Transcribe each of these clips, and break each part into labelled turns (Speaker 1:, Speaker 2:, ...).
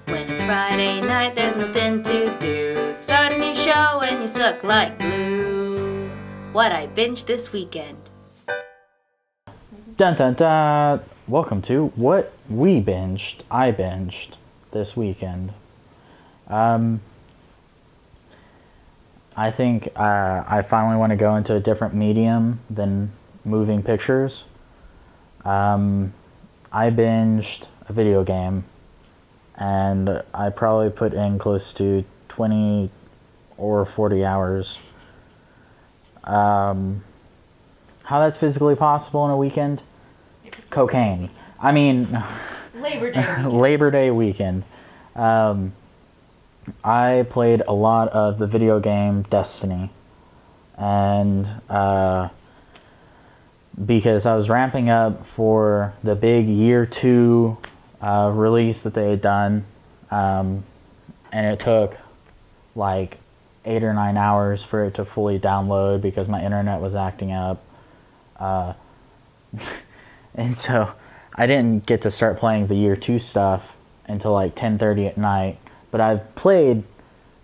Speaker 1: When it's Friday night, there's nothing to do. Start a new show and you suck like glue. What I binged this weekend.
Speaker 2: Dun dun dun! Welcome to What We Binged, I Binged this weekend. I think I finally want to go into a different medium than moving pictures. I binged a video game, and I probably put in close to 20 or 40 hours. How that's physically possible in a weekend? Cocaine. I mean,
Speaker 1: Labor Day weekend.
Speaker 2: Labor Day weekend. I played a lot of the video game Destiny, and because I was ramping up for the big year 2 release that they had done, and it took like 8 or 9 hours for it to fully download because my internet was acting up, and so I didn't get to start playing the year 2 stuff until like 10:30 at night. But I've played,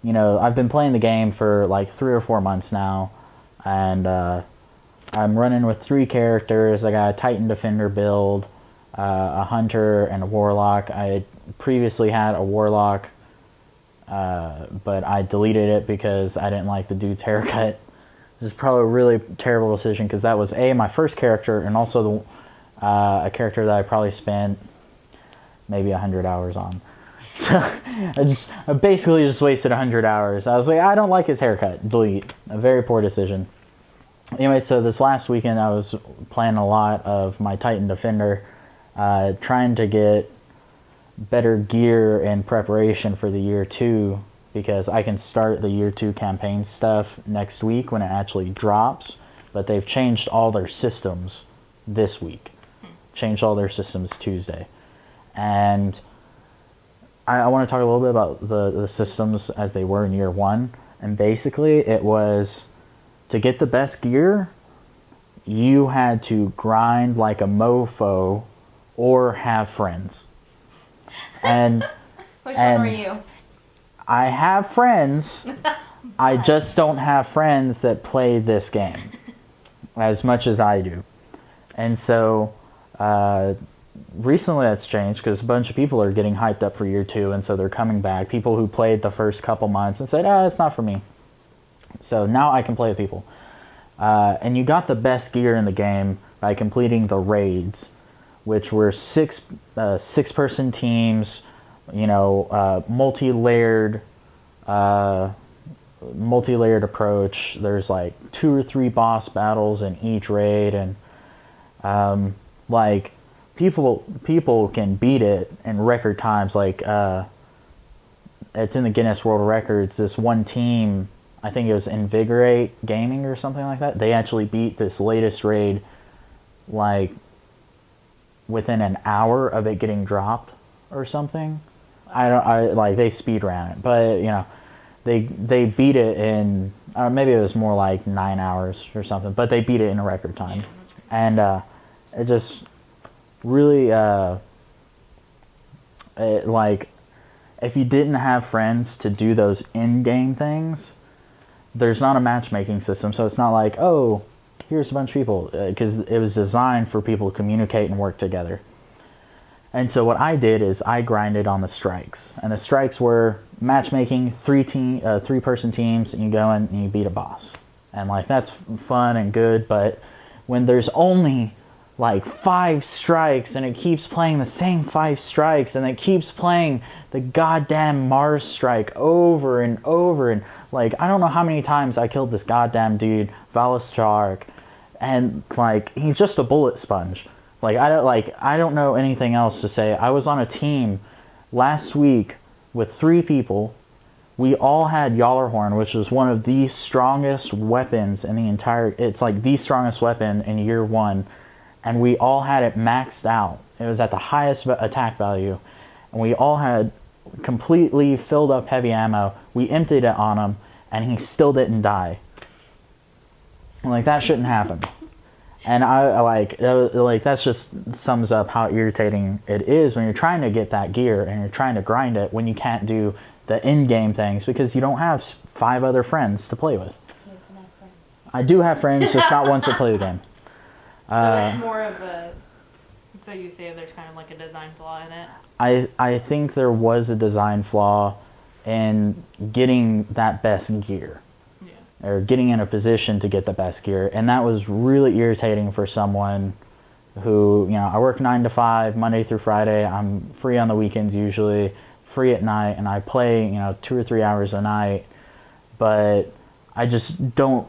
Speaker 2: I've been playing the game for like 3 or 4 months now, and I'm running with 3 characters. I got a Titan Defender build, a Hunter, and a Warlock. I had previously had a Warlock, but I deleted it because I didn't like the dude's haircut. This is probably a really terrible decision because that was my first character, and also a character that I probably spent maybe 100 hours on. So I basically just wasted 100 hours. I was like, I don't like his haircut. Delete. A very poor decision. Anyway, so this last weekend I was playing a lot of my Titan Defender, trying to get better gear in preparation for the year 2, because I can start the year 2 campaign stuff next week when it actually drops, but they've changed all their systems this week. Changed all their systems Tuesday. And I want to talk a little bit about the systems as they were in year 1. And basically it was, to get the best gear, you had to grind like a mofo or have friends. And
Speaker 1: Which one were you?
Speaker 2: I have friends. I just don't have friends that play this game as much as I do. And so recently that's changed because a bunch of people are getting hyped up for year 2, and so they're coming back. People who played the first couple months and said, it's not for me. So now I can play with people. And you got the best gear in the game by completing the raids, which were six-person teams, multi-layered approach. There's like 2 or 3 boss battles in each raid, and people can beat it in record times. Like it's in the Guinness World Records. This one team, I think it was Invigorate Gaming or something like that, they actually beat this latest raid like within an hour of it getting dropped or something. They speed ran it, but they beat it in maybe it was more like 9 hours or something, but they beat it in a record time. And it just really if you didn't have friends to do those in-game things, there's not a matchmaking system, so it's not like, oh, here's a bunch of people, because it was designed for people to communicate and work together. And so what I did is I grinded on the strikes, and the strikes were matchmaking, 3-person teams, and you go in and you beat a boss, and that's fun and good. But when there's only like 5 strikes and it keeps playing the same 5 strikes, and it keeps playing the goddamn Mars strike over and over, and I don't know how many times I killed this goddamn dude, Valastark, and he's just a bullet sponge. I don't know anything else to say. I was on a team last week with 3 people. We all had Yallarhorn, which was one of the strongest weapons in the entire... It's the strongest weapon in year 1. And we all had it maxed out. It was at the highest attack value. And we all had completely filled up heavy ammo. We emptied it on him, and he still didn't die. That shouldn't happen. And I like that's just sums up how irritating it is when you're trying to get that gear and you're trying to grind it when you can't do the in-game things because you don't have 5 other friends to play with. I do have friends, just not ones that play the game.
Speaker 3: So it's more of a. So you say there's kind of like a design flaw in it.
Speaker 2: I think there was a design flaw in getting that best gear. Or getting in a position to get the best gear. And that was really irritating for someone who, I work 9 to 5, Monday through Friday. I'm free on the weekends usually, free at night, and I play, 2 or 3 hours a night. But I just don't,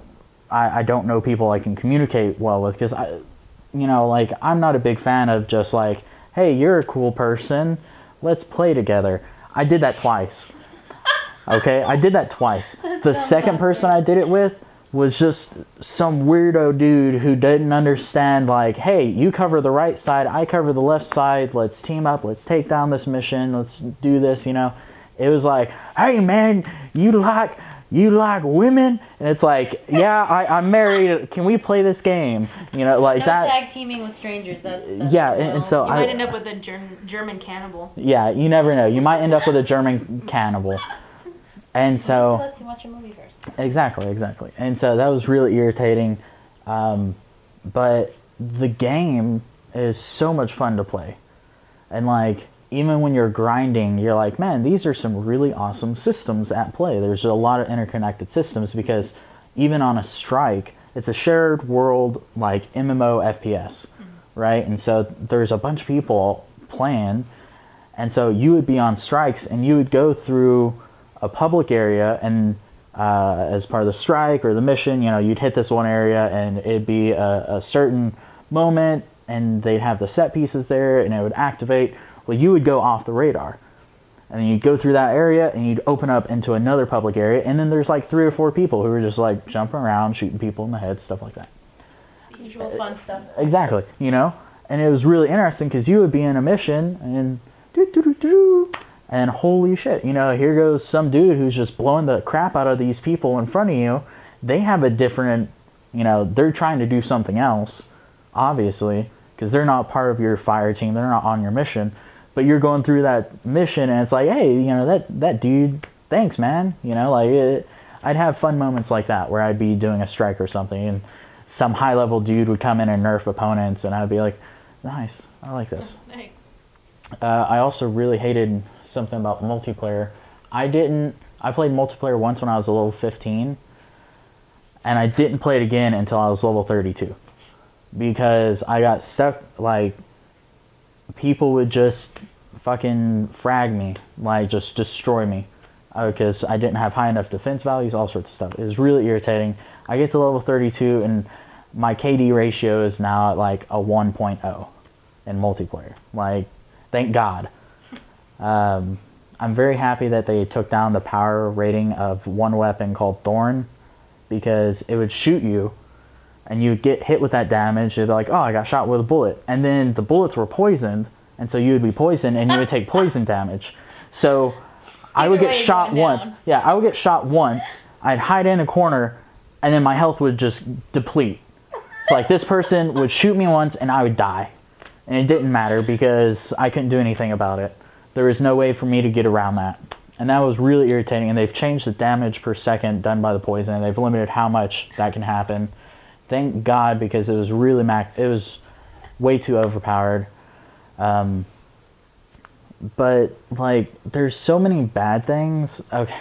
Speaker 2: I don't know people I can communicate well with because I'm not a big fan of just like, hey, you're a cool person, let's play together. I did that twice. Okay, I did that twice. The second person I did it with was just some weirdo dude who didn't understand, like, hey, you cover the right side, I cover the left side, let's team up, let's take down this mission, let's do this, It was like, hey, man, you like women? And it's like, yeah, I'm married, can we play this game? Like
Speaker 1: no
Speaker 2: that.
Speaker 1: tag teaming with strangers, that's
Speaker 2: yeah, and so
Speaker 3: you might end up with a German cannibal.
Speaker 2: Yeah, you never know. You might end up with a German cannibal. And so
Speaker 1: let's watch a movie first.
Speaker 2: Exactly. And so that was really irritating. But the game is so much fun to play. And like, even when you're grinding, you're like, man, these are some really awesome systems at play. There's a lot of interconnected systems because even on a strike, it's a shared world like MMO FPS, right? And so there's a bunch of people playing. And so you would be on strikes and you would go through a public area and as part of the strike or the mission, you'd hit this one area and it'd be a certain moment and they'd have the set pieces there and it would activate. Well, you would go off the radar and then you'd go through that area and you'd open up into another public area and then there's like 3 or 4 people who are just like jumping around, shooting people in the head, stuff like that.
Speaker 1: Usual fun stuff.
Speaker 2: Exactly, and it was really interesting because you would be in a mission and and holy shit, here goes some dude who's just blowing the crap out of these people in front of you. They have a different, they're trying to do something else, obviously, because they're not part of your fire team. They're not on your mission. But you're going through that mission and it's like, hey, that dude, thanks, man. I'd have fun moments like that where I'd be doing a strike or something and some high-level dude would come in and nerf opponents and I'd be like, nice, I like this.
Speaker 3: Thanks.
Speaker 2: I also really hated something about multiplayer. I played multiplayer once when I was a level 15, and I didn't play it again until I was level 32. Because I got stuck, like, people would just fucking frag me, like, just destroy me. Because I didn't have high enough defense values, all sorts of stuff. It was really irritating. I get to level 32, and my KD ratio is now at, like, a 1.0 in multiplayer. Like, thank God. I'm very happy that they took down the power rating of one weapon called Thorn because it would shoot you and you would get hit with that damage. It'd be like, oh, I got shot with a bullet. And then the bullets were poisoned, and so you would be poisoned and you would take poison damage. So I would get shot once. Yeah, I would get shot once. I'd hide in a corner, and then my health would just deplete. It's like this person would shoot me once and I would die. And it didn't matter because I couldn't do anything about it. There was no way for me to get around that. And that was really irritating. And they've changed the damage per second done by the poison. And they've limited how much that can happen. Thank God, because it was really it was way too overpowered. But, like, there's so many bad things. Okay,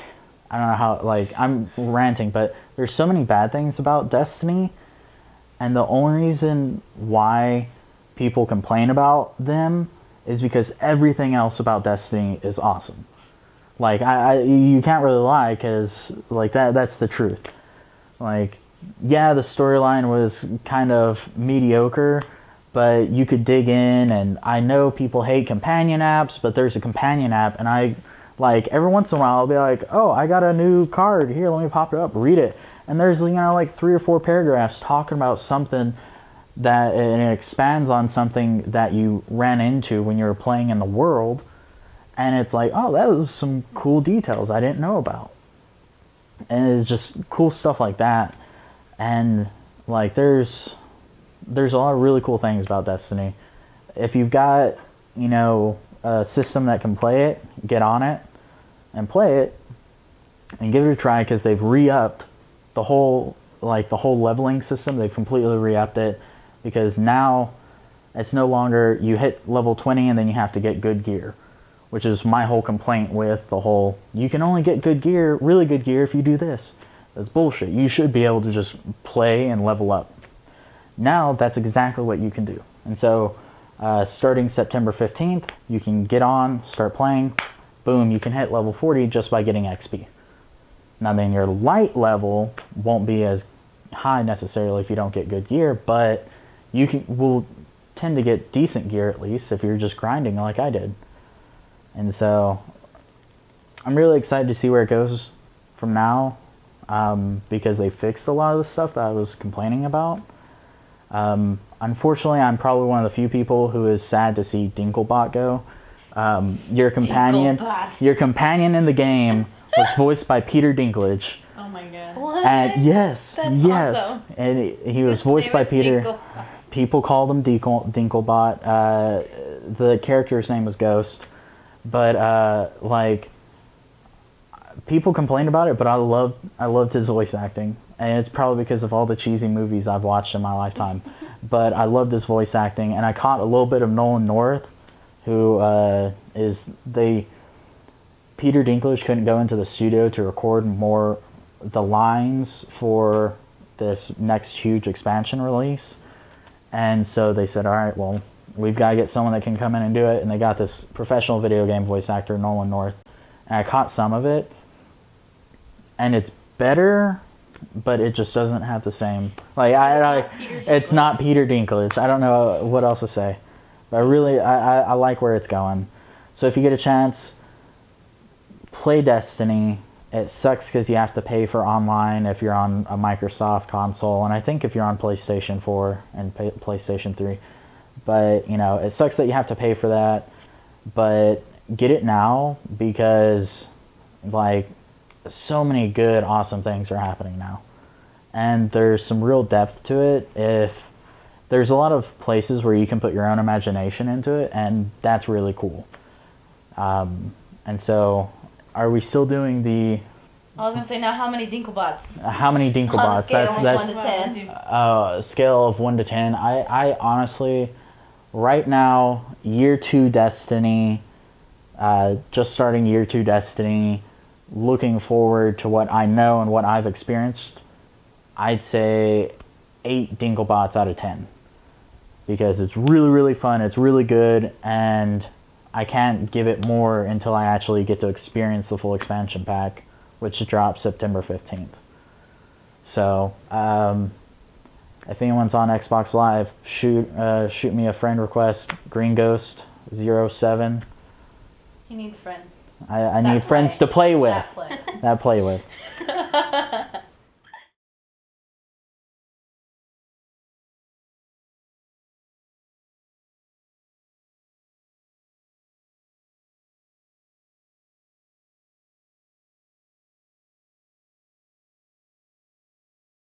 Speaker 2: I don't know how, like, I'm ranting, but there's so many bad things about Destiny. And the only reason why people complain about them is because everything else about Destiny is awesome. Like, you can't really lie because, like, that's the truth. Like, yeah, the storyline was kind of mediocre, but you could dig in, and I know people hate companion apps, but there's a companion app, and every once in a while I'll be like, oh, I got a new card, here, let me pop it up, read it. And there's, like 3 or 4 paragraphs talking about something that, and it expands on something that you ran into when you were playing in the world, and it's like, oh, that was some cool details I didn't know about. And it's just cool stuff like that. And, like, there's there's a lot of really cool things about Destiny. If you've got, a system that can play it, get on it and play it and give it a try, because they've re-upped the whole leveling system. They've completely re-upped it, because now it's no longer you hit level 20 and then you have to get good gear, which is my whole complaint with the whole, you can only get good gear, really good gear, if you do this. That's bullshit. You should be able to just play and level up. Now that's exactly what you can do. And so starting September 15th, you can get on, start playing, boom, you can hit level 40 just by getting XP. Now then, your light level won't be as high necessarily if you don't get good gear, but you will tend to get decent gear at least if you're just grinding like I did. And so I'm really excited to see where it goes from now, because they fixed a lot of the stuff that I was complaining about. Unfortunately, I'm probably one of the few people who is sad to see Dinklebot go. Your companion in the game was voiced by Peter Dinklage.
Speaker 3: Oh my god.
Speaker 1: What?
Speaker 2: And yes,
Speaker 1: That's awesome.
Speaker 2: and he was voiced by Peter. People called him Dinklebot. The character's name was Ghost, but people complained about it, but I loved his voice acting, and it's probably because of all the cheesy movies I've watched in my lifetime. But I loved his voice acting, and I caught a little bit of Nolan North, who Peter Dinklage couldn't go into the studio to record more the lines for this next huge expansion release, and so they said, all right, well, we've got to get someone that can come in and do it, and they got this professional video game voice actor, Nolan North, and I caught some of it, and it's better, but it just doesn't have the same, it's not Peter Dinklage. I don't know what else to say, but I like where it's going. So if you get a chance, play Destiny. It sucks because you have to pay for online if you're on a Microsoft console, and I think if you're on PlayStation 4 and PlayStation 3. But, it sucks that you have to pay for that, but get it now, because, so many good, awesome things are happening now. And there's some real depth to it. There's a lot of places where you can put your own imagination into it, and that's really cool. And so, are we still doing the...
Speaker 1: I was going to say, now how many Dinklebots?
Speaker 2: How many Dinklebots?
Speaker 1: On a scale of
Speaker 2: That's
Speaker 1: 1 to 10.
Speaker 2: Scale of 1 to 10. I honestly, right now, year 2 Destiny, just starting year 2 Destiny, looking forward to what I know and what I've experienced, I'd say 8 Dinklebots out of 10. Because it's really, really fun, it's really good, and I can't give it more until I actually get to experience the full expansion pack, which drops September 15th. So, if anyone's on Xbox Live, shoot me a friend request, Green Ghost 07.
Speaker 1: He needs friends.
Speaker 2: I need friends to play with.
Speaker 1: That play.
Speaker 2: That play with.